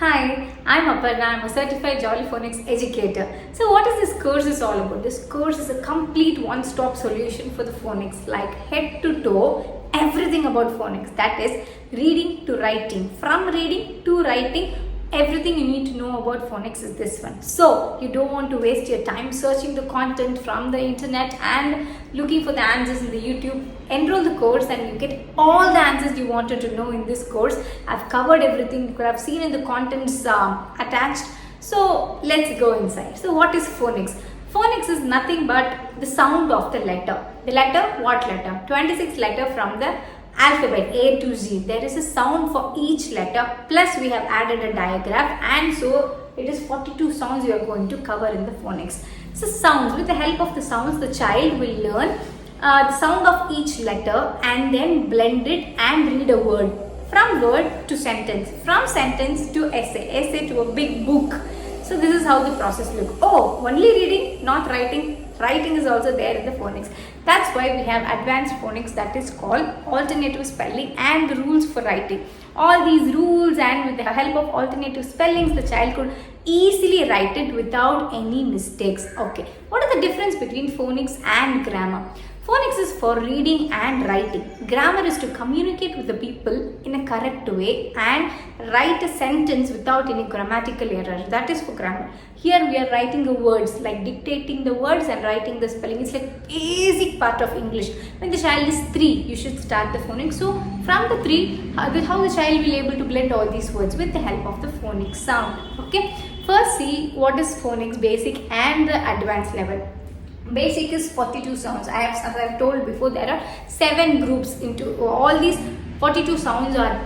Hi, I'm Aparna. I'm a certified Jolly Phonics educator. So, what is this course is all about? This course is a complete one-stop solution for the phonics, like head to toe, everything about phonics. That is reading to writing. From reading to writing, everything you need to know about phonics is this one. So, you don't want to waste your time searching the content from the internet and looking for the answers in the YouTube. Enroll the course and you get all the answers you wanted to know in this course. I've covered everything you could have seen in the contents attached. So let's go inside. So what is phonics? Phonics is nothing but the sound of the letter. The letter, what letter? 26 letter from the alphabet A to Z. There is a sound for each letter, plus we have added a diagram, and so it is 42 sounds you are going to cover in the phonics. So sounds, with the help of the sounds, the child will learn the sound of each letter and then blend it and read a word. From word to sentence, from sentence to essay, essay to a big book. So this is how the process looks. Oh, only reading, not writing. Writing is also there in the phonics. That's why we have advanced phonics, that is called alternative spelling and the rules for writing. All these rules, and with the help of alternative spellings, the child could easily write it without any mistakes. Okay, what is the difference between phonics and grammar? Phonics is for reading and writing. Grammar is to communicate with the people in a correct way and write a sentence without any grammatical error. That is for grammar. Here we are writing the words, like dictating the words and writing the spelling. It's like basic part of English. When the child is 3, you should start the phonics. So from the 3, how the child will be able to blend all these words with the help of the phonics sound. Okay. First see what is phonics basic and the advanced level. Basic is 42 sounds. As I have told before, there are 7 groups. Into all these 42 sounds are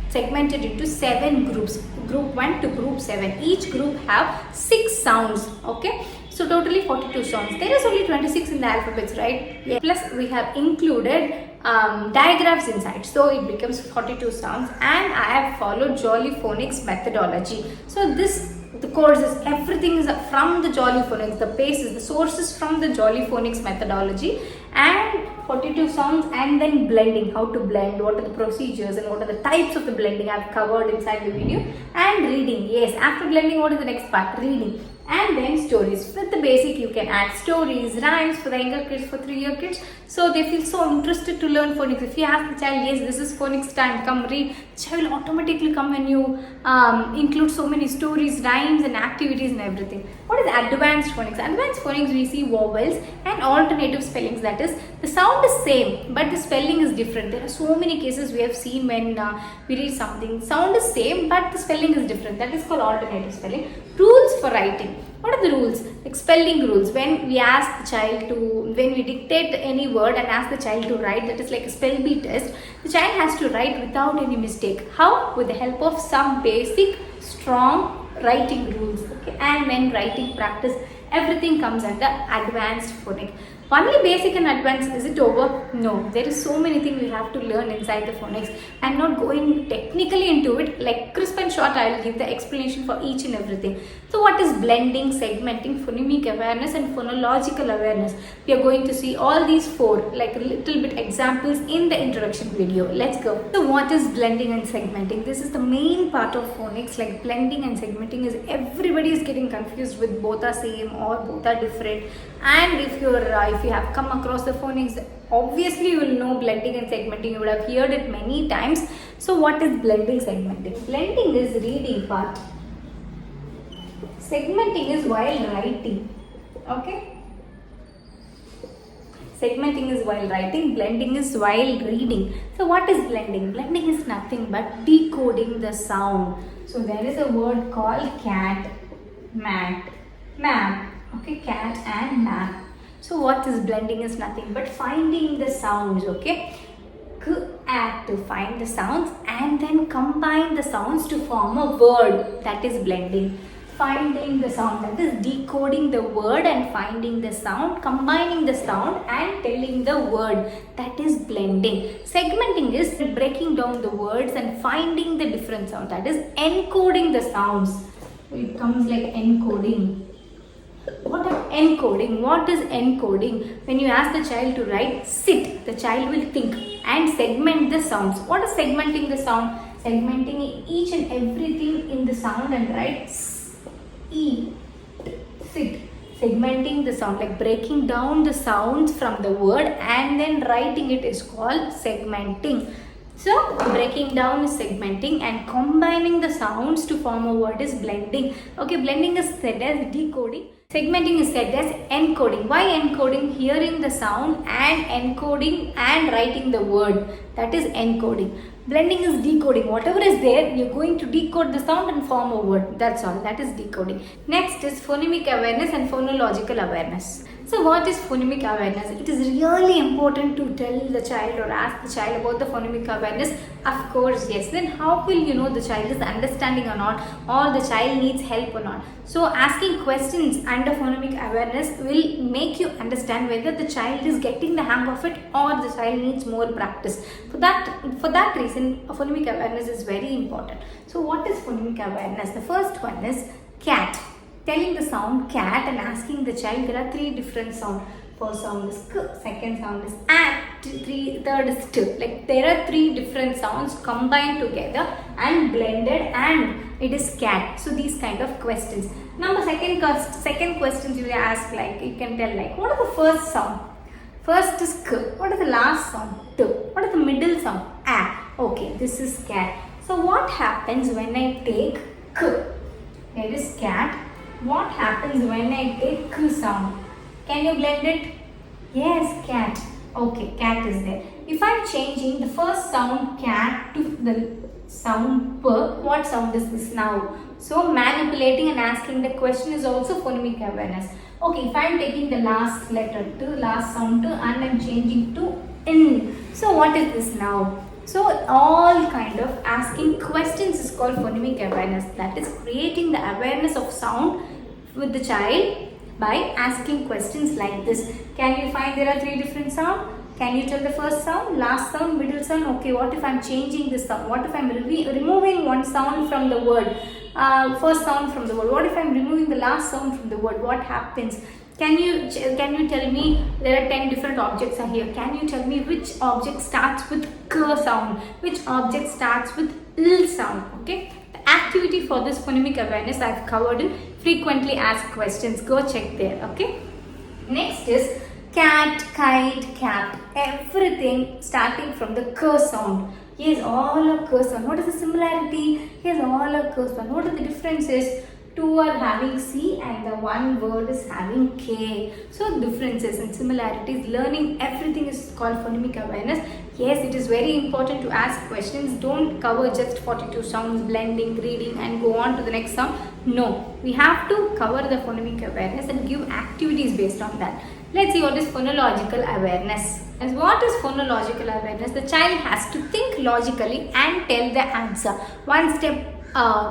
segmented into 7 groups. Group 1 to group 7. Each group have 6 sounds. Okay. So totally 42 sounds. There is only 26 in the alphabets, right? Yeah. Plus we have included diagrams inside. So it becomes 42 sounds, and I have followed Jolly Phonics methodology. So the course is everything is from the Jolly Phonics. The base is the sources from the Jolly Phonics methodology, and 42 sounds, and then blending, how to blend, what are the procedures and what are the types of the blending I've covered inside the video, and reading. Yes, after blending, what is the next part? Reading. And then stories. With the basic, you can add stories, rhymes for the younger kids, for 3-year kids. So they feel so interested to learn phonics. If you ask the child, yes, this is phonics time, come read, the child will automatically come when you include so many stories, rhymes and activities and everything. What is advanced phonics? Advanced phonics, we see vowels and alternative spellings. That is, the sound is same, but the spelling is different. There are so many cases we have seen when we read something. Sound is same, but the spelling is different. That is called alternative spelling. Rules for writing. What are the rules? Like spelling rules. When we ask the child to, when we dictate any word and ask the child to write, that is like a spell bee test, the child has to write without any mistake. How? With the help of some basic, strong writing rules. Okay? And when writing practice, everything comes under advanced phonics. Only basic and advanced, is it over? No, there is so many things we have to learn inside the phonics. I'm not going technically into it, like crisp and short. I will give the explanation for each and everything. So what is blending, segmenting, phonemic awareness and phonological awareness? We are going to see all these 4, like a little bit examples in the introduction video. Let's go. So what is blending and segmenting? This is the main part of phonics. Like blending and segmenting is, everybody is getting confused with both are same or both are different. And if you have come across the phonics, obviously you will know blending and segmenting. You would have heard it many times. So what is blending, segmenting? Blending is reading part. Segmenting is while writing. Okay. Segmenting is while writing. Blending is while reading. So what is blending? Blending is nothing but decoding the sound. So there is a word called cat, mat, map. Okay, cat and map. So what is blending is nothing but finding the sounds. Okay, to find the sounds and then combine the sounds to form a word. That is blending. Finding the sound, that is decoding the word and finding the sound, combining the sound and telling the word. That is blending. Segmenting is breaking down the words and finding the different sound. That is encoding the sounds. It comes like encoding. What is encoding? What is encoding? When you ask the child to write sit, the child will think and segment the sounds. What is segmenting the sound? segmenting each and everything in the sound and write s, e, t, sit. Segmenting the sound, like breaking down the sounds from the word and then writing it is called segmenting. So breaking down is segmenting and combining the sounds to form a word is blending. Okay, blending is said as decoding. Segmenting is said as encoding. Why encoding? Hearing the sound and encoding and writing the word. That is encoding. Blending is decoding. Whatever is there, you're going to decode the sound and form a word. That's all. That is decoding. Next is phonemic awareness and phonological awareness. So what is phonemic awareness? It is really important to tell the child or ask the child about the phonemic awareness. Of course, yes. Then how will you know the child is understanding or not, or the child needs help or not? So asking questions under phonemic awareness will make you understand whether the child is getting the hang of it or the child needs more practice. For that reason, phonemic awareness is very important. So what is phonemic awareness? The first one is cat. Telling the sound cat and asking the child, there are three different sounds. First sound is k, second sound is third is t. Like there are three different sounds combined together and blended and it is cat. So these kind of questions. Now the second questions you will ask, like you can tell like, what is the first sound? First is k. What is the last sound? T. What is the middle sound? A. Okay, this is cat. So what happens when I take k? There is cat. What happens when I take k sound? Can you blend it? Yes, cat. Okay, cat is there. If I'm changing the first sound cat to the sound p, what sound is this now? So manipulating and asking the question is also phonemic awareness. Okay, if I'm taking the last letter to last sound to and I'm changing to n. So what is this now? So all kind of asking questions is called phonemic awareness. That is creating the awareness of sound with the child by asking questions like this. Can you find there are three different sounds? Can you tell the first sound, last sound, middle sound? Okay, what if I'm changing this sound? What if I'm removing one sound from the word? First sound from the word. What if I'm removing the last sound from the word? What happens? Can you tell me, there are 10 different objects are here. Can you tell me which object starts with k sound? Which object starts with l sound? Okay. The activity for this phonemic awareness I've covered in frequently asked questions. Go check there. Okay. Next is cat, kite, cap. Everything starting from the k sound. Yes, all are k sound. What is the similarity? Yes, all are k sound. What are the differences? Two are having C and the one word is having K. So differences and similarities, learning everything is called phonemic awareness. Yes, it is very important to ask questions. Don't cover just 42 sounds, blending, reading and go on to the next sound. No, we have to cover the phonemic awareness and give activities based on that. Let's see what is phonological awareness. As what is phonological awareness? The child has to think logically and tell the answer. One step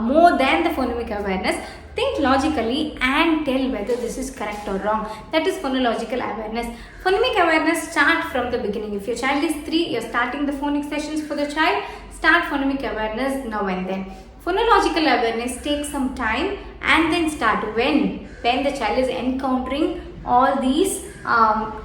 more than the phonemic awareness. Think logically and tell whether this is correct or wrong. That is phonological awareness. Phonemic awareness start from the beginning. If your child is 3, you're starting the phonics sessions for the child. Start phonemic awareness now and then. Phonological awareness takes some time and then start when the child is encountering all these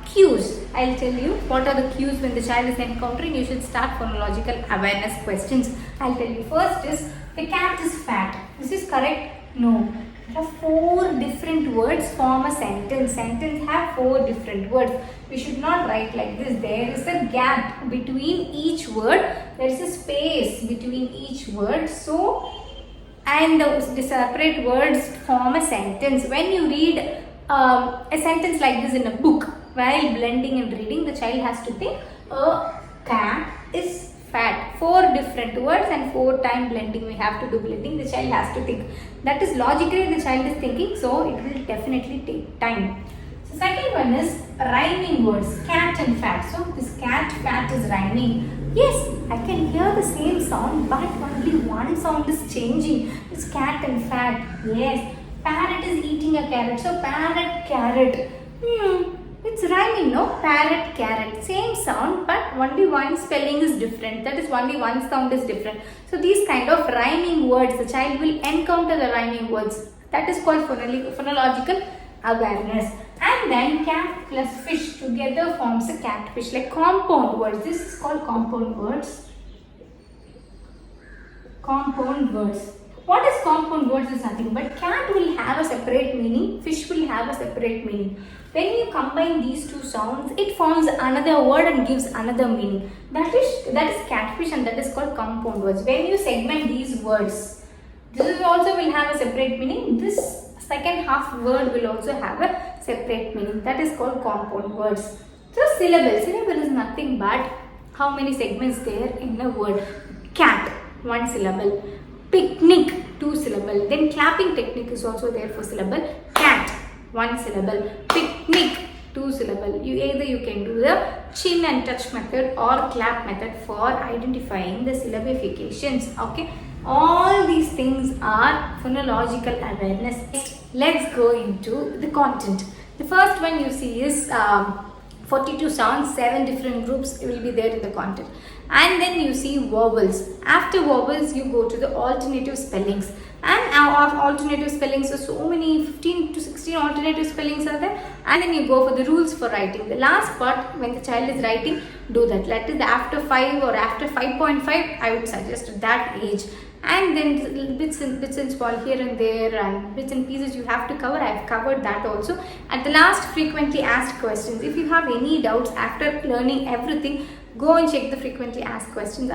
cues. I'll tell you what are the cues when the child is encountering. You should start phonological awareness questions. I'll tell you. First is, the cat is fat. This is correct? No. There are 4 different words form a sentence. Sentence have 4 different words. We should not write like this. There is a gap between each word. There is a space between each word. So, and the separate words form a sentence. When you read a sentence like this in a book, while blending and reading, the child has to think, a cat is fat. 4 different words and 4 time blending. We have to do blending. The child has to think. That is logically the child is thinking, so it will definitely take time. So second one is rhyming words, cat and fat. So this cat, fat is rhyming. Yes, I can hear the same sound, but only one sound is changing. It's cat and fat. Yes, parrot is eating a carrot. So parrot, carrot. It's rhyming, no? Parrot, carrot. Same sound, but only one spelling is different. That is, only one sound is different. So these kind of rhyming words, the child will encounter the rhyming words. That is called phonological awareness. And then cat plus fish together forms a catfish, like compound words. This is called compound words. Compound words. What is compound words is nothing but cat will have a separate meaning, fish will have a separate meaning. When you combine these two sounds, it forms another word and gives another meaning. That is catfish, and that is called compound words. When you segment these words, this also will have a separate meaning. This second half word will also have a separate meaning. That is called compound words. So syllable. Syllable is nothing but how many segments there in a word. Cat, 1 syllable. Picnic, 2 syllable. Then clapping technique is also there for syllable. Cat, 1 syllable. Picnic, 2 syllable. You can do the chin and touch method or clap method for identifying the syllabifications. Okay. All these things are phonological awareness. Next, let's go into the content. The first one you see is 42 sounds, 7 different groups will be there in the content. And then you see vowels. After vowels, you go to the alternative spellings. And our alternative spellings are so many, 15 to 16 alternative spellings are there. And then you go for the rules for writing. The last part, when the child is writing, do that. That is after 5 or after 5.5, I would suggest at that age. And then bits and small here and there and bits and pieces you have to cover. I have covered that also. At the last, frequently asked questions. If you have any doubts after learning everything, go and check the frequently asked questions.